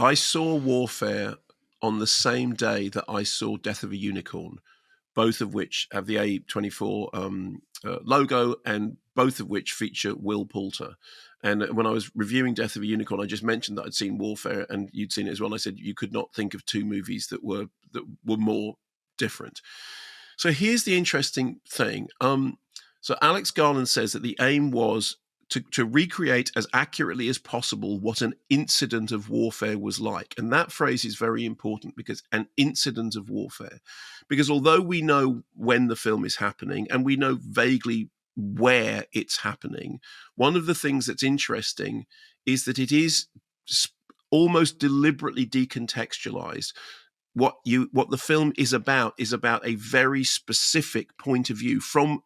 I saw Warfare on the same day that I saw Death of a Unicorn, both of which have the A24 logo, and both of which feature Will Poulter. And when I was reviewing Death of a Unicorn, I just mentioned that I'd seen Warfare, and you'd seen it as well. And I said you could not think of two movies that were more different. So here's the interesting thing. So Alex Garland says that the aim was to recreate as accurately as possible what an incident of warfare was like. And that phrase is very important, because an incident of warfare. Because although we know when the film is happening and we know vaguely where it's happening, one of the things that's interesting is that it is almost deliberately decontextualized. What the film is about a very specific point of view from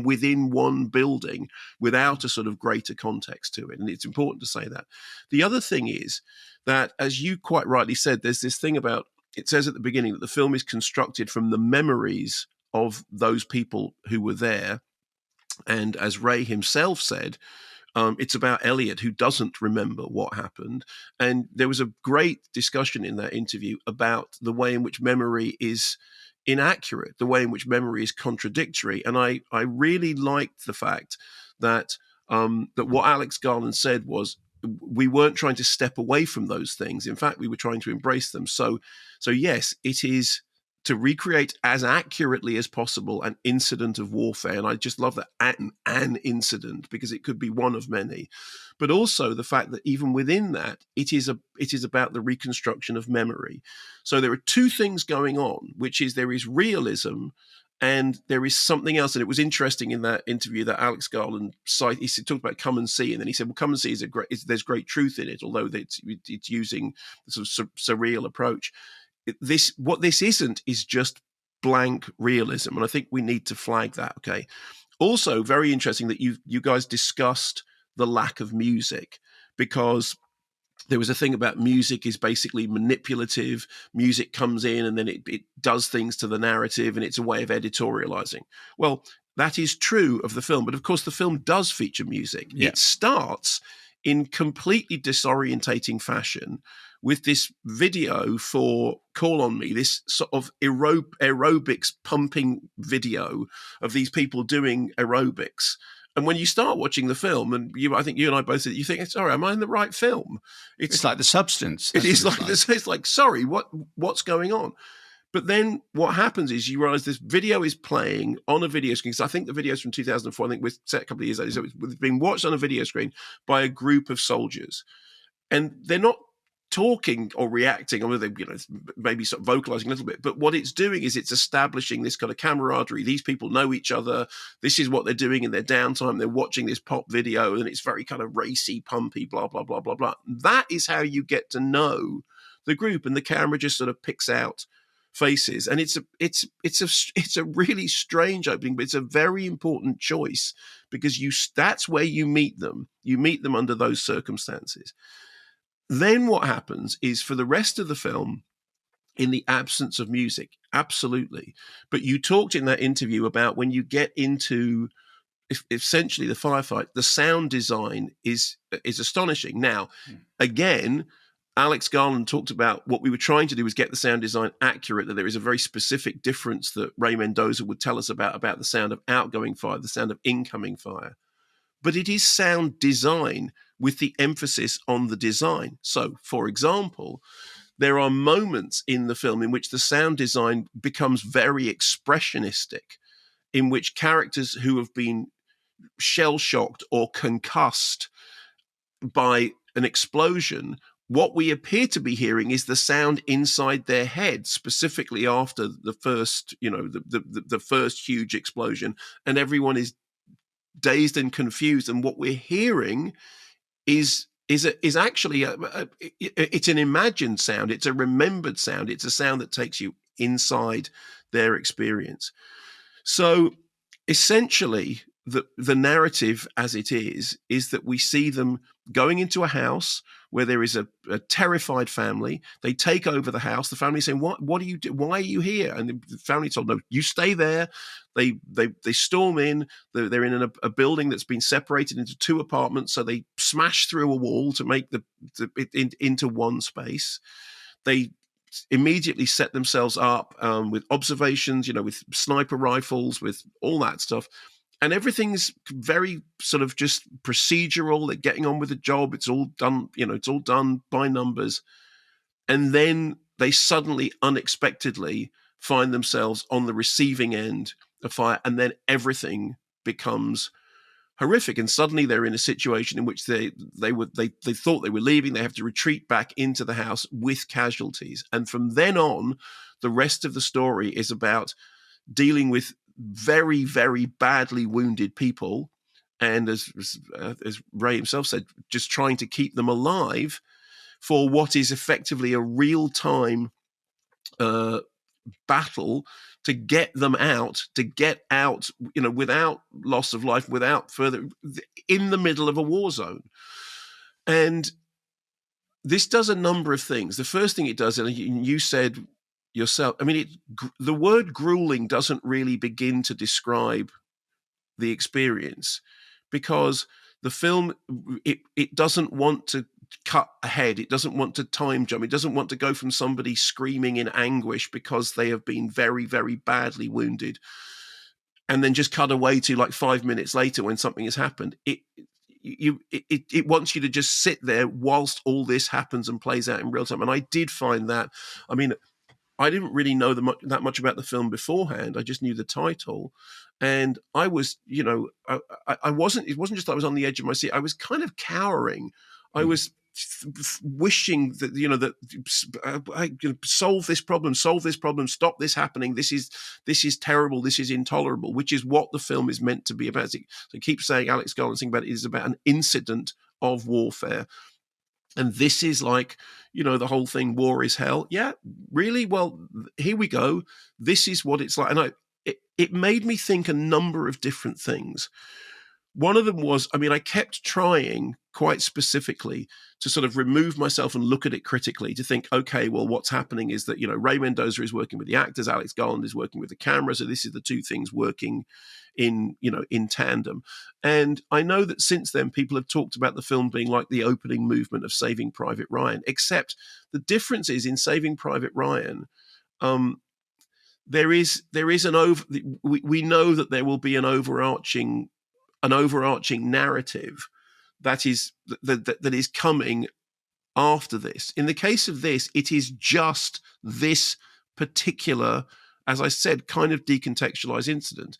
within one building, without a sort of greater context to it. And it's important to say that. The other thing is that, as you quite rightly said, there's this thing about, it says at the beginning that the film is constructed from the memories of those people who were there. And as Ray himself said, it's about Elliot, who doesn't remember what happened. And there was a great discussion in that interview about the way in which memory is inaccurate, the way in which memory is contradictory. And I really liked the fact that that what Alex Garland said was, we weren't trying to step away from those things. In fact, we were trying to embrace them. So yes, it is to recreate as accurately as possible an incident of warfare. And I just love that, an incident, because it could be one of many. But also the fact that even within that, it is about the reconstruction of memory. So there are two things going on, which is there is realism and there is something else. And it was interesting in that interview that Alex Garland cited, he talked about Come and See, and then he said, well, Come and See there's great truth in it, although it's using the sort of surreal approach. What this isn't is just blank realism, and I think we need to flag that. Okay. Also, very interesting that you guys discussed the lack of music, because there was a thing about music is basically manipulative. Music comes in and then it does things to the narrative, and it's a way of editorializing. Well, that is true of the film, but of course the film does feature music. Yeah. It starts in completely disorientating fashion with this video for Call on Me, this sort of aerobics pumping video of these people doing aerobics. And when you start watching the film, and I think you and I both said, you think, sorry, am I in the right film? It's like The Substance. It is like this. It's like, sorry, what's going on? But then what happens is you realize this video is playing on a video screen. So I think the video is from 2004. I think we're set a couple of years later. So it's being watched on a video screen by a group of soldiers. And they're not talking or reacting, or they, maybe sort of vocalizing a little bit. But what it's doing is it's establishing this kind of camaraderie. These people know each other. This is what they're doing in their downtime. They're watching this pop video, and it's very kind of racy, pumpy, blah, blah, blah, blah, blah. That is how you get to know the group. And the camera just sort of picks out faces. And it's a really strange opening, but it's a very important choice, because that's where you meet them. You meet them under those circumstances. Then what happens is, for the rest of the film, in the absence of music, absolutely. But you talked in that interview about when you get into essentially the firefight, the sound design is astonishing. Now, again, Alex Garland talked about what we were trying to do was get the sound design accurate, that there is a very specific difference that Ray Mendoza would tell us about the sound of outgoing fire, the sound of incoming fire. But it is sound design with the emphasis on the design. So, for example, there are moments in the film in which the sound design becomes very expressionistic, in which characters who have been shell-shocked or concussed by an explosion, what we appear to be hearing is the sound inside their head, specifically after the first, the first huge explosion, and everyone is dazed and confused. And what we're hearing is actually it's an imagined sound. It's a remembered sound. It's a sound that takes you inside their experience. So essentially, the narrative as it is that we see them going into a house where there is a terrified family. They take over the house. The family saying, "What do you do? Why are you here?" And the family told, "No, you stay there." They storm in. They're in a building that's been separated into two apartments. So they smash through a wall to make it into one space. They immediately set themselves up with observations, with sniper rifles, with all that stuff. And everything's very sort of just procedural. They're getting on with the job. It's all done, it's all done by numbers. And then they suddenly, unexpectedly, find themselves on the receiving end of fire. And then everything becomes horrific. And suddenly they're in a situation in which they thought they were leaving. They have to retreat back into the house with casualties. And from then on, the rest of the story is about dealing with very, very badly wounded people, and as Ray himself said, just trying to keep them alive for what is effectively a real-time battle to get them out, without loss of life, without further, in the middle of a war zone. And this does a number of things. The first thing it does, and you said yourself, I mean, the word grueling doesn't really begin to describe the experience, because the film, it doesn't want to cut ahead. It doesn't want to time jump. It doesn't want to go from somebody screaming in anguish because they have been very, very badly wounded and then just cut away to like 5 minutes later when something has happened. It wants you to just sit there whilst all this happens and plays out in real time. And I did find that, I mean, I didn't really know that much about the film beforehand. I just knew the title. And I was, I wasn't, it wasn't just that I was on the edge of my seat. I was kind of cowering. I was wishing that, I solve this problem, stop this happening. This is terrible. This is intolerable, which is what the film is meant to be about. So I keep saying, Alex Garland's thing about it is about an incident of warfare. And this is like, the whole thing, war is hell. Yeah, really? Well, here we go. This is what it's like. And it made me think a number of different things. One of them was, I kept trying quite specifically to sort of remove myself and look at it critically, to think, okay, well, what's happening is that, Ray Mendoza is working with the actors, Alex Garland is working with the camera. So this is the two things working in tandem. And I know that since then, people have talked about the film being like the opening movement of Saving Private Ryan, except the difference is in Saving Private Ryan, there is we know that there will be an overarching narrative that is coming after this. In the case of this, it is just this particular, as I said, kind of decontextualized incident.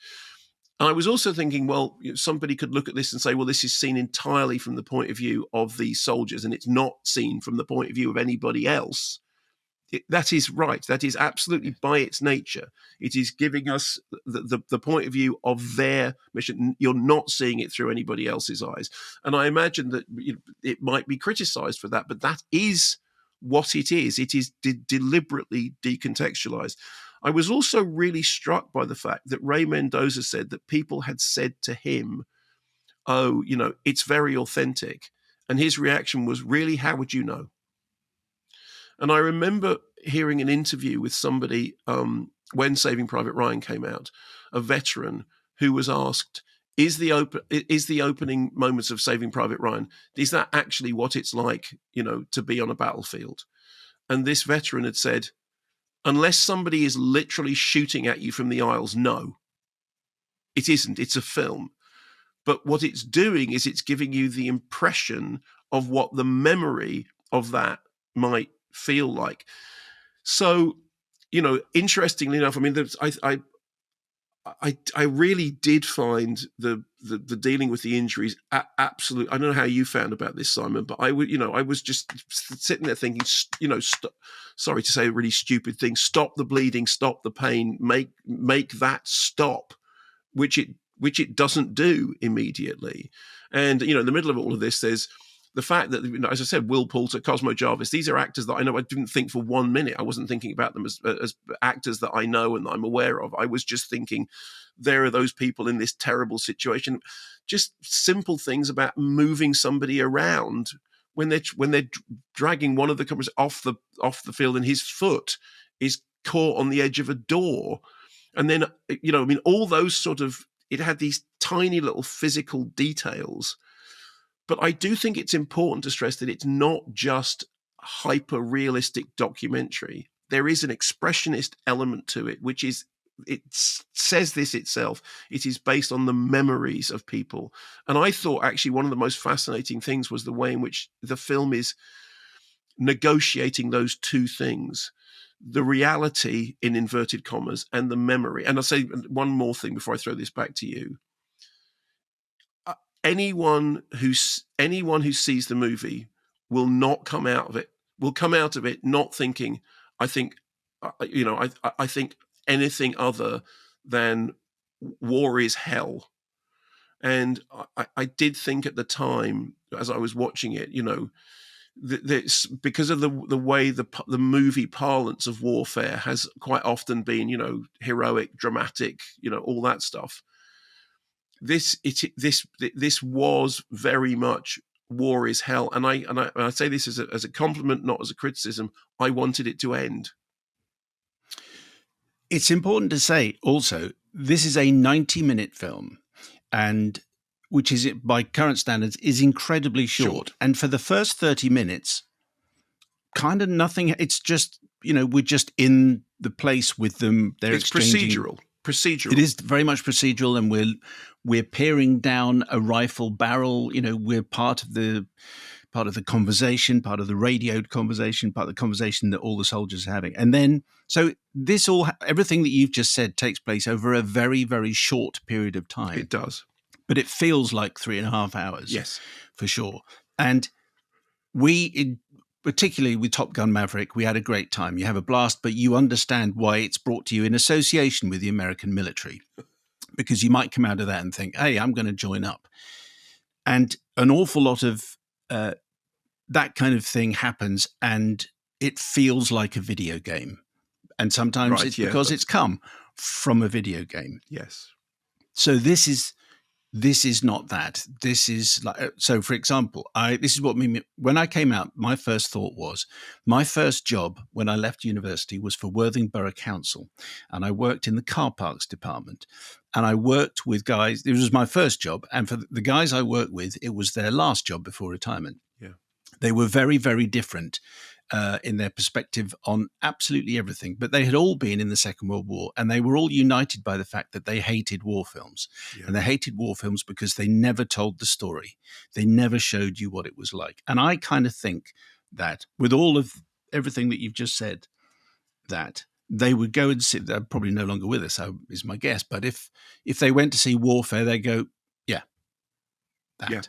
And I was also thinking, well, somebody could look at this and say, well, this is seen entirely from the point of view of these soldiers, and it's not seen from the point of view of anybody else. That is right. That is absolutely by its nature. It is giving us the point of view of their mission. You're not seeing it through anybody else's eyes. And I imagine that it might be criticized for that, but that is what it is. It is deliberately decontextualized. I was also really struck by the fact that Ray Mendoza said that people had said to him, oh, it's very authentic. And his reaction was, really, how would you know? And I remember hearing an interview with somebody when Saving Private Ryan came out, a veteran who was asked, is the opening moments of Saving Private Ryan, is that actually what it's like, to be on a battlefield? And this veteran had said, unless somebody is literally shooting at you from the aisles, no, it isn't. It's a film. But what it's doing is it's giving you the impression of what the memory of that might feel like. So, interestingly enough, I really did find the dealing with the injuries absolute. I don't know how you found about this, Simon, but I was just sitting there thinking, sorry to say a really stupid thing, stop the bleeding, stop the pain, make that stop, which it doesn't do immediately. And, in the middle of all of this, there's the fact that, as I said, Will Poulter, Cosmo Jarvis, these are actors that I know. I didn't think for 1 minute. I wasn't thinking about them as actors that I know and that I'm aware of. I was just thinking, there are those people in this terrible situation. Just simple things about moving somebody around when they're dragging one of the cameras off the field, and his foot is caught on the edge of a door, and then all those sort of, it had these tiny little physical details. But I do think it's important to stress that it's not just hyper realistic documentary. There is an expressionist element to it, which is, it says this itself, it is based on the memories of people. And I thought actually one of the most fascinating things was the way in which the film is negotiating those two things, the reality in inverted commas and the memory. And I'll say one more thing before I throw this back to you. Anyone who sees the movie will come out of it not thinking, I think anything other than war is hell. And I did think at the time, as I was watching it, this, because of the way the movie parlance of warfare has quite often been, heroic, dramatic, all that stuff. This was very much war is hell, and I say this as a compliment, not as a criticism. I wanted it to end. It's important to say also, this is a 90-minute film, and which is, by current standards, is incredibly short. And for the first 30 minutes, kind of nothing. It's just, we're just in the place with them. It's procedural. It is very much procedural, and we're peering down a rifle barrel. We're part of the conversation, part of the radioed conversation, part of the conversation that all the soldiers are having. And then, so everything that you've just said takes place over a very, very short period of time. It does. But it feels like 3.5 hours. Yes. For sure. And particularly with Top Gun Maverick, we had a great time. You have a blast, but you understand why it's brought to you in association with the American military, because you might come out of that and think, hey, I'm going to join up. And an awful lot of that kind of thing happens, and it feels like a video game. And sometimes it's because it's come from a video game. Yes. So this is not that. This is like, so for example, this is what when I came out, my first thought was, my first job when I left university was for Worthing Borough Council, and I worked in the car parks department, and I worked with guys. It was my first job, and for the guys I worked with, it was their last job before retirement. Yeah. They were very, very different in their perspective on absolutely everything, but they had all been in the Second World War, and they were all united by the fact that they hated war films. Yeah. And they hated war films because they never told the story. They never showed you what it was like. And I kind of think that with all of everything that you've just said, that they would go and see, they're probably no longer with us, is my guess, but if they went to see Warfare, they go, yeah, that.